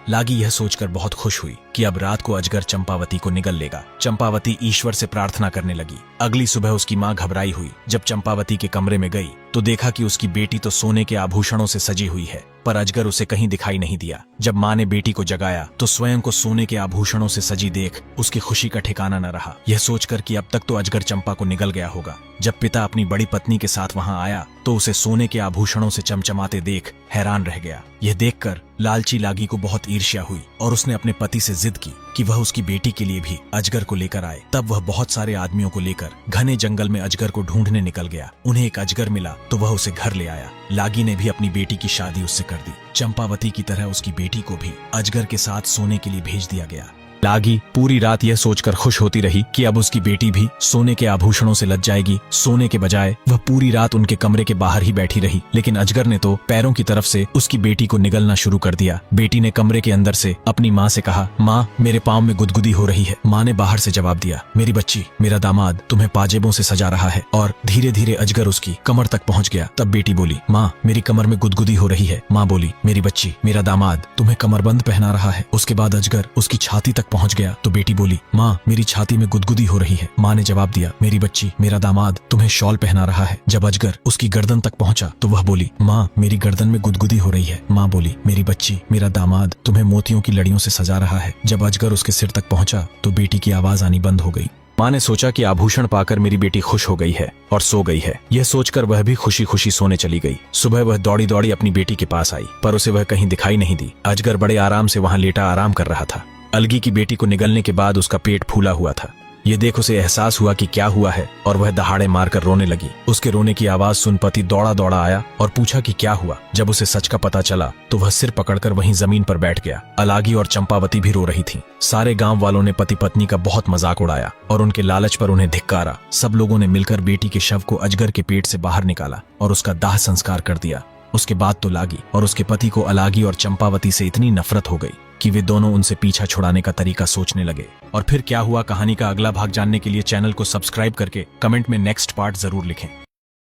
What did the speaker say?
लागी यह सोचकर बहुत खुश हुई कि अब रात को अजगर चंपावती को निगल लेगा। चंपावती ईश्वर से प्रार्थना करने लगी। अगली सुबह उसकी माँ घबराई हुई। जब चंपावती के कमरे में गई तो देखा कि उसकी बेटी तो सोने के आभूषणों से सजी हुई है, पर अजगर उसे कहीं दिखाई नहीं दिया। जब माँ ने बेटी को जगाया तो स्वयं को सोने के आभूषणों से सजी देख उसकी खुशी का ठिकाना न रहा। यह सोचकर कि अब तक तो अजगर चंपा को निगल गया होगा। जब पिता अपनी बड़ी पत्नी के साथ वहां आया तो उसे सोने के आभूषणों से चमचमाते देख हैरान रह गया। यह देखकर लालची लागी को बहुत ईर्ष्या हुई और उसने अपने पति से जिद की कि वह उसकी बेटी के लिए भी अजगर को लेकर आए। तब वह बहुत सारे आदमियों को लेकर घने जंगल में अजगर को ढूंढने निकल गया। उन्हें एक अजगर मिला तो वह उसे घर ले आया। लागी ने भी अपनी बेटी की शादी उससे कर दी। चंपावती की तरह उसकी बेटी को भी अजगर के साथ सोने के लिए भेज दिया गया। लागी पूरी रात यह सोचकर खुश होती रही कि अब उसकी बेटी भी सोने के आभूषणों से लद जाएगी। सोने के बजाय वह पूरी रात उनके कमरे के बाहर ही बैठी रही, लेकिन अजगर ने तो पैरों की तरफ से उसकी बेटी को निगलना शुरू कर दिया। बेटी ने कमरे के अंदर से अपनी माँ से कहा, माँ मेरे पाँव में गुदगुदी हो रही है। माँ ने बाहर से जवाब दिया, मेरी बच्ची, मेरा दामाद तुम्हें पाजेबों से सजा रहा है। और धीरे धीरे अजगर उसकी कमर तक पहुँच गया। तब बेटी बोली, माँ मेरी कमर में गुदगुदी हो रही है। माँ बोली, मेरी बच्ची, मेरा दामाद तुम्हें कमरबंद पहना रहा है। उसके बाद अजगर उसकी छाती तक पहुंच गया तो बेटी बोली, माँ मेरी छाती में गुदगुदी हो रही है। माँ ने जवाब दिया, मेरी बच्ची, मेरा दामाद तुम्हें शॉल पहना रहा है। जब अजगर उसकी गर्दन तक पहुंचा तो वह बोली, माँ मेरी गर्दन में गुदगुदी हो रही है। माँ बोली, मेरी बच्ची, मेरा दामाद तुम्हें मोतियों की लड़ियों से सजा रहा है। जब अजगर उसके सिर तक पहुंचा तो बेटी की आवाज आनी बंद हो गई। माँ ने सोचा कि आभूषण पाकर मेरी बेटी खुश हो गई है और सो गई है। यह सोचकर वह भी खुशी खुशी सोने चली गई। सुबह वह दौड़ी दौड़ी अपनी बेटी के पास आई, पर उसे वह कहीं दिखाई नहीं दी। अजगर बड़े आराम से वहां लेटा आराम कर रहा था। अलगी की बेटी को निगलने के बाद उसका पेट फूला हुआ था। ये देख उसे एहसास हुआ कि क्या हुआ है और वह दहाड़े मारकर रोने लगी। उसके रोने की आवाज सुन पति दौड़ा दौड़ा आया और पूछा कि क्या हुआ। जब उसे सच का पता चला तो वह सिर पकड़कर वहीं जमीन पर बैठ गया। अलागी और चंपावती भी रो रही थीं। सारे गांव वालों ने पति पत्नी का बहुत मजाक उड़ाया और उनके लालच पर उन्हें धिक्कारा। सब लोगों ने मिलकर बेटी के शव को अजगर के पेट से बाहर निकाला और उसका दाह संस्कार कर दिया। उसके बाद तो लागी और उसके पति को अलागी और चंपावती से इतनी नफरत हो गई कि वे दोनों उनसे पीछा छुड़ाने का तरीका सोचने लगे। और फिर क्या हुआ, कहानी का अगला भाग जानने के लिए चैनल को सब्सक्राइब करके कमेंट में नेक्स्ट पार्ट जरूर लिखें।